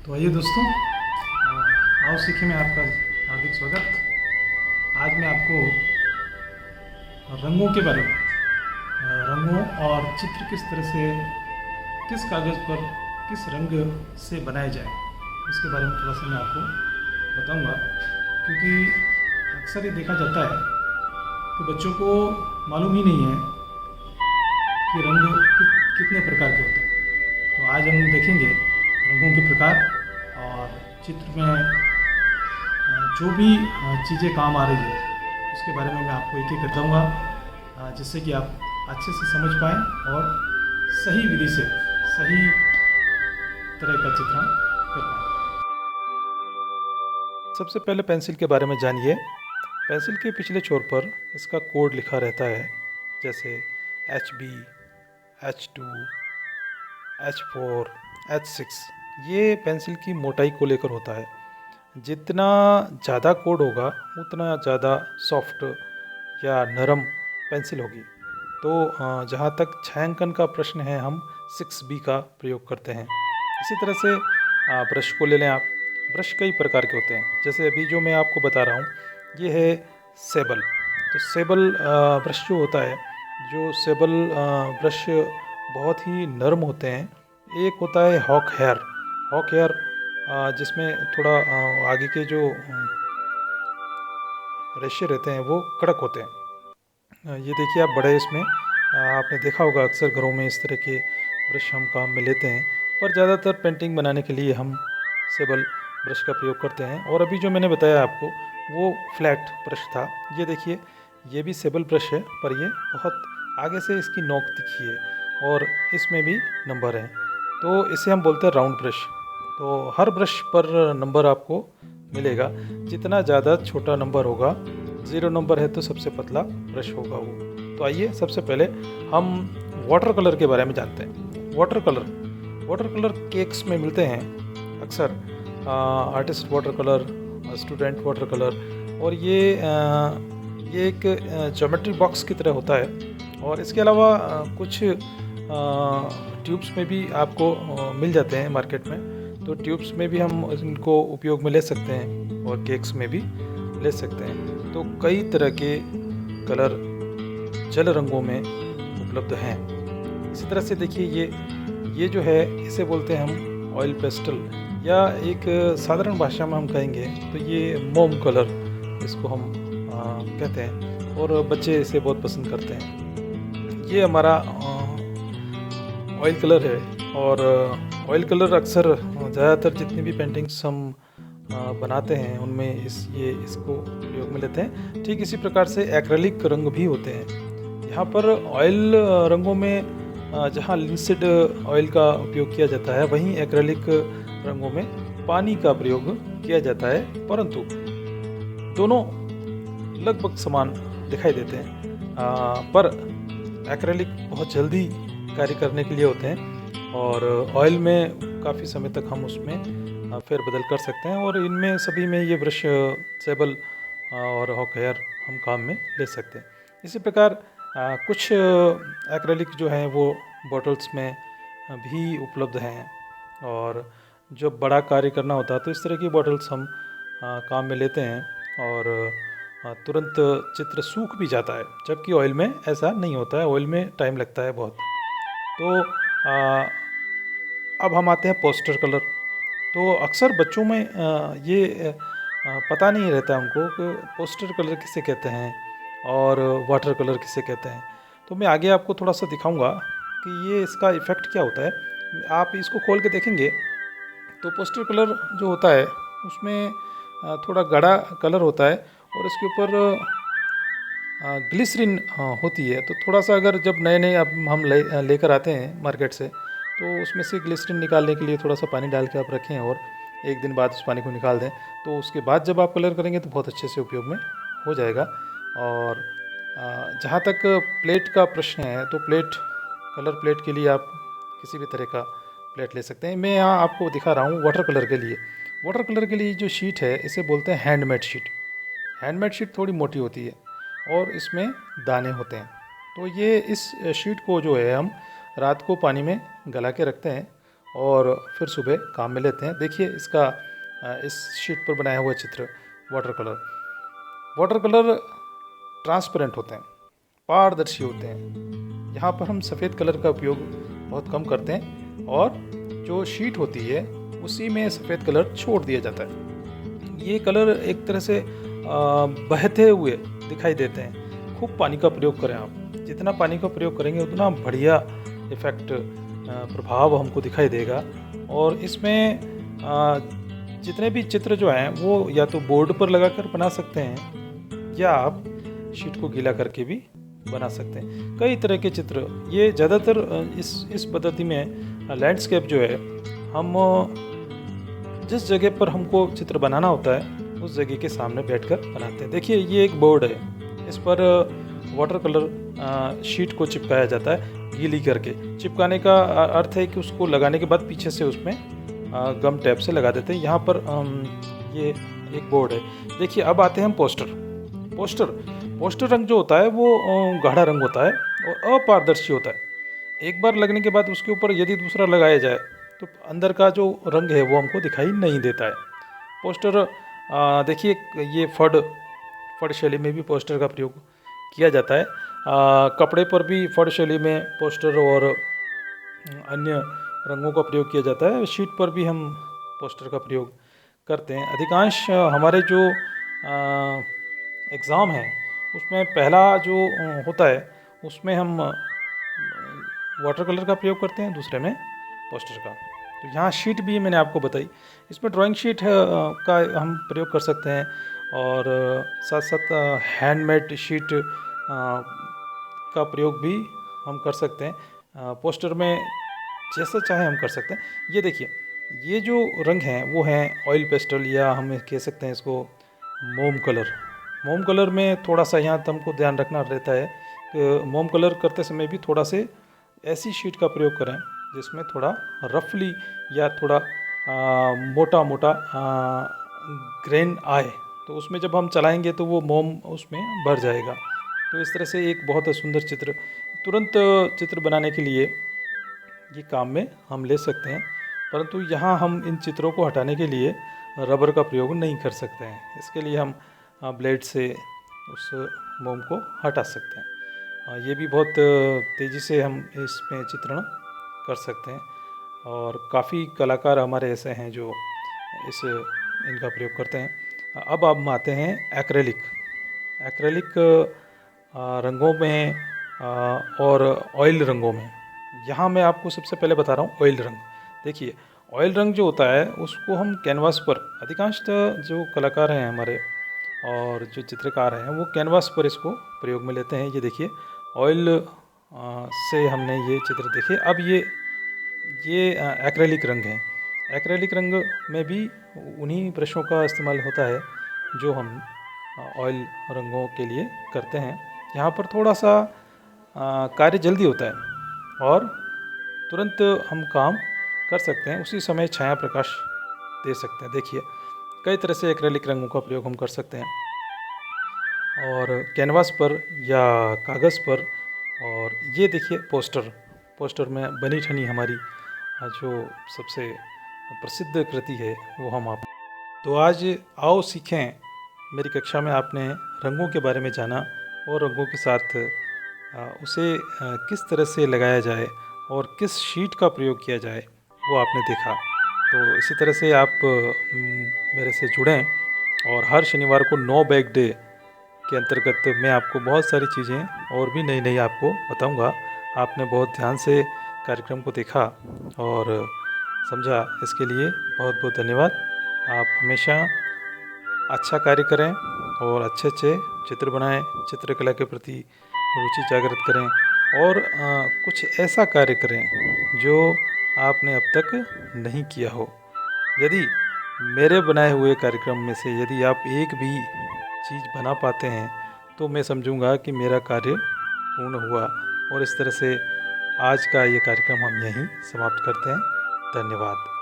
तो आइए दोस्तों, आओ सीखे में आपका हार्दिक स्वागत। आज मैं आपको रंगों के बारे में, रंगों और चित्र किस तरह से, किस कागज़ पर किस रंग से बनाए जाए, उसके बारे में थोड़ा सा मैं आपको बताऊंगा। क्योंकि अक्सर ये देखा जाता है कि बच्चों को मालूम ही नहीं है कि रंग कितने प्रकार के होते हैं। तो आज हम देखेंगे रंगों के प्रकार और चित्र में जो भी चीज़ें काम आ रही है उसके बारे में मैं आपको एक एक बताऊँगा, जिससे कि आप अच्छे से समझ पाएँ और सही विधि से सही तरह का चित्रण कर पाएँ। सबसे पहले पेंसिल के बारे में जानिए। पेंसिल के पिछले छोर पर इसका कोड लिखा रहता है, जैसे HB, H2, H4, H6। ये पेंसिल की मोटाई को लेकर होता है। जितना ज़्यादा कोड होगा उतना ज़्यादा सॉफ्ट या नरम पेंसिल होगी। तो जहाँ तक छायांकन का प्रश्न है, हम 6B का प्रयोग करते हैं। इसी तरह से ब्रश को ले लें आप। ब्रश कई प्रकार के होते हैं, जैसे अभी जो मैं आपको बता रहा हूँ ये है सेबल। तो सेबल ब्रश जो होता है, जो सेबल ब्रश बहुत ही नरम होते हैं। एक होता है हॉक हेयर। हॉक हेयर जिसमें थोड़ा आगे के जो रेशे रहते हैं वो कड़क होते हैं। ये देखिए आप बड़े इसमें आपने देखा होगा, अक्सर घरों में इस तरह के ब्रश हम काम में लेते हैं। पर ज़्यादातर पेंटिंग बनाने के लिए हम सेबल ब्रश का प्रयोग करते हैं। और अभी जो मैंने बताया आपको वो फ्लैट ब्रश था। ये देखिए, ये भी सेबल ब्रश है, पर ये बहुत आगे से इसकी नोक दिखी है और इसमें भी नंबर हैं। तो इसे हम बोलते हैं राउंड ब्रश। तो हर ब्रश पर नंबर आपको मिलेगा। जितना ज़्यादा छोटा नंबर होगा, 0 नंबर है तो सबसे पतला ब्रश होगा वो। तो आइए सबसे पहले हम वाटर कलर के बारे में जानते हैं। वाटर कलर केक्स में मिलते हैं अक्सर, artist water colour, student water colour. और ये एक ज्योमेट्री बॉक्स की तरह होता है। और इसके अलावा कुछ ट्यूब्स में भी आपको मिल जाते हैं मार्केट में। तो ट्यूब्स में भी हम इनको उपयोग में ले सकते हैं और केक्स में भी ले सकते हैं। तो कई तरह के कलर जल रंगों में उपलब्ध हैं। इसी तरह से देखिए, ये जो है इसे बोलते हैं हम ऑयल पेस्टल, या एक साधारण भाषा में हम कहेंगे तो ये मोम कलर इसको हम कहते हैं। और बच्चे इसे बहुत पसंद करते हैं। ये हमारा ऑयल कलर है। और ऑयल कलर अक्सर ज़्यादातर जितनी भी पेंटिंग्स हम बनाते हैं उनमें इसको प्रयोग में लेते हैं। ठीक इसी प्रकार से एक्रेलिक रंग भी होते हैं। यहाँ पर ऑयल रंगों में जहाँ लिंसिड ऑयल का उपयोग किया जाता है, वहीं एक्रेलिक रंगों में पानी का प्रयोग किया जाता है। परंतु दोनों लगभग समान दिखाई देते हैं। पर एक्रेलिक बहुत जल्दी कार्य करने के लिए होते हैं और ऑयल में काफ़ी समय तक हम उसमें फेर बदल कर सकते हैं। और इनमें सभी में ये ब्रश, सेबल और हॉक हेयर हम काम में ले सकते हैं। इसी प्रकार कुछ एक्रेलिक जो हैं वो बॉटल्स में भी उपलब्ध हैं। और जब बड़ा कार्य करना होता है तो इस तरह की बॉटल्स हम काम में लेते हैं और तुरंत चित्र सूख भी जाता है, जबकि ऑयल में ऐसा नहीं होता है। ऑयल में टाइम लगता है बहुत। तो अब हम आते हैं पोस्टर कलर। तो अक्सर बच्चों में ये पता नहीं रहता उनको कि पोस्टर कलर किसे कहते हैं और वाटर कलर किसे कहते हैं। तो मैं आगे आपको थोड़ा सा दिखाऊंगा कि ये इसका इफ़ेक्ट क्या होता है। आप इसको खोल के देखेंगे तो पोस्टर कलर जो होता है उसमें थोड़ा गाढ़ा कलर होता है और इसके ऊपर ग्लिसरीन होती है। तो थोड़ा सा अगर जब नए नए अब हम लेकर आते हैं मार्केट से, तो उसमें से ग्लिसरीन निकालने के लिए थोड़ा सा पानी डाल के आप रखें और एक दिन बाद उस पानी को निकाल दें। तो उसके बाद जब आप कलर करेंगे तो बहुत अच्छे से उपयोग में हो जाएगा। और जहाँ तक प्लेट का प्रश्न है, तो कलर प्लेट के लिए आप किसी भी तरह का प्लेट ले सकते हैं। मैं यहाँ आपको दिखा रहा हूँ वाटर कलर के लिए। वाटर कलर के लिए जो शीट है इसे बोलते हैं हैंडमेड शीट। हैंडमेड शीट थोड़ी मोटी होती है और इसमें दाने होते हैं। तो ये इस शीट को जो है हम रात को पानी में गला के रखते हैं और फिर सुबह काम में लेते हैं। देखिए इसका इस शीट पर बनाया हुआ चित्र वाटर कलर ट्रांसपेरेंट होते हैं, पारदर्शी होते हैं। यहाँ पर हम सफ़ेद कलर का उपयोग बहुत कम करते हैं और जो शीट होती है उसी में सफ़ेद कलर छोड़ दिया जाता है। ये कलर एक तरह से बहते हुए दिखाई देते हैं। खूब पानी का प्रयोग करें आप, जितना पानी का प्रयोग करेंगे उतना बढ़िया इफ़ेक्ट प्रभाव हमको दिखाई देगा। और इसमें जितने भी चित्र जो हैं वो या तो बोर्ड पर लगाकर बना सकते हैं या आप शीट को गीला करके भी बना सकते हैं। कई तरह के चित्र, ये ज़्यादातर इस पद्धति में लैंडस्केप जो है हम जिस जगह पर हमको चित्र बनाना होता है उस जगह के सामने बैठकर बनाते हैं। देखिए ये एक बोर्ड है, इस पर वाटर कलर शीट को चिपकाया जाता है गीली करके। चिपकाने का अर्थ है कि उसको लगाने के बाद पीछे से उसमें गम टैप से लगा देते हैं। यहाँ पर ये एक बोर्ड है। देखिए अब आते हैं हम पोस्टर रंग जो होता है वो गाढ़ा रंग होता है और अपारदर्शी होता है। एक बार लगने के बाद उसके ऊपर यदि दूसरा लगाया जाए तो अंदर का जो रंग है वो हमको दिखाई नहीं देता है। पोस्टर देखिए ये फड़ शैली में भी पोस्टर का प्रयोग किया जाता है। कपड़े पर भी फड़ शैली में पोस्टर और अन्य रंगों का प्रयोग किया जाता है। शीट पर भी हम पोस्टर का प्रयोग करते हैं। अधिकांश हमारे जो एग्ज़ाम है उसमें पहला जो होता है उसमें हम वाटर कलर का प्रयोग करते हैं, दूसरे में पोस्टर का। तो यहाँ शीट भी मैंने आपको बताई, इसमें ड्राइंग शीट का हम प्रयोग कर सकते हैं और साथ साथ हैंडमेड शीट का प्रयोग भी हम कर सकते हैं। पोस्टर में जैसा चाहे हम कर सकते हैं। ये देखिए ये जो रंग हैं वो हैं ऑयल पेस्टल या हम कह सकते हैं इसको मोम कलर में थोड़ा सा यहाँ हमको ध्यान रखना रहता है कि मोम कलर करते समय भी थोड़ा से ऐसी शीट का प्रयोग करें जिसमें थोड़ा रफली या थोड़ा मोटा मोटा ग्रेन आए, तो उसमें जब हम चलाएंगे तो वो मोम उसमें भर जाएगा। तो इस तरह से एक बहुत सुंदर चित्र, तुरंत चित्र बनाने के लिए ये काम में हम ले सकते हैं। परंतु यहाँ हम इन चित्रों को हटाने के लिए रबर का प्रयोग नहीं कर सकते हैं। इसके लिए हम ब्लेड से उस मोम को हटा सकते हैं। ये भी बहुत तेज़ी से हम इसमें चित्रण कर सकते हैं और काफ़ी कलाकार हमारे ऐसे हैं जो इनका प्रयोग करते हैं। अब हम आते हैं एक्रेलिक रंगों में और ऑयल रंगों में। यहाँ मैं आपको सबसे पहले बता रहा हूँ ऑयल रंग। देखिए ऑयल रंग जो होता है उसको हम कैनवास पर, अधिकांशतः जो कलाकार हैं हमारे और जो चित्रकार हैं वो कैनवास पर इसको प्रयोग में लेते हैं। ये देखिए ऑयल से हमने ये चित्र देखे। अब ये एक्रेलिक रंग है। एक्रेलिक रंग में भी उन्हीं ब्रशों का इस्तेमाल होता है जो हम ऑयल रंगों के लिए करते हैं। यहाँ पर थोड़ा सा कार्य जल्दी होता है और तुरंत हम काम कर सकते हैं, उसी समय छाया प्रकाश दे सकते हैं। देखिए कई तरह से एक्रेलिक रंगों का प्रयोग हम कर सकते हैं और कैनवास पर या कागज़ पर। और ये देखिए पोस्टर में बनी ठनी हमारी जो सबसे प्रसिद्ध कृति है वो हम आप। तो आज आओ सीखें, मेरी कक्षा में आपने रंगों के बारे में जाना और रंगों के साथ उसे किस तरह से लगाया जाए और किस शीट का प्रयोग किया जाए वो आपने देखा। तो इसी तरह से आप मेरे से जुड़ें और हर शनिवार को नो बैग डे के अंतर्गत मैं आपको बहुत सारी चीज़ें और भी नई आपको बताऊंगा। आपने बहुत ध्यान से कार्यक्रम को देखा और समझा, इसके लिए बहुत बहुत धन्यवाद। आप हमेशा अच्छा कार्य करें और अच्छे चित्र बनाएं, चित्रकला के प्रति रुचि जागृत करें और कुछ ऐसा कार्य करें जो आपने अब तक नहीं किया हो। यदि मेरे बनाए हुए कार्यक्रम में से यदि आप एक भी चीज़ बना पाते हैं तो मैं समझूंगा कि मेरा कार्य पूर्ण हुआ। और इस तरह से आज का ये कार्यक्रम हम यहीं समाप्त करते हैं। धन्यवाद।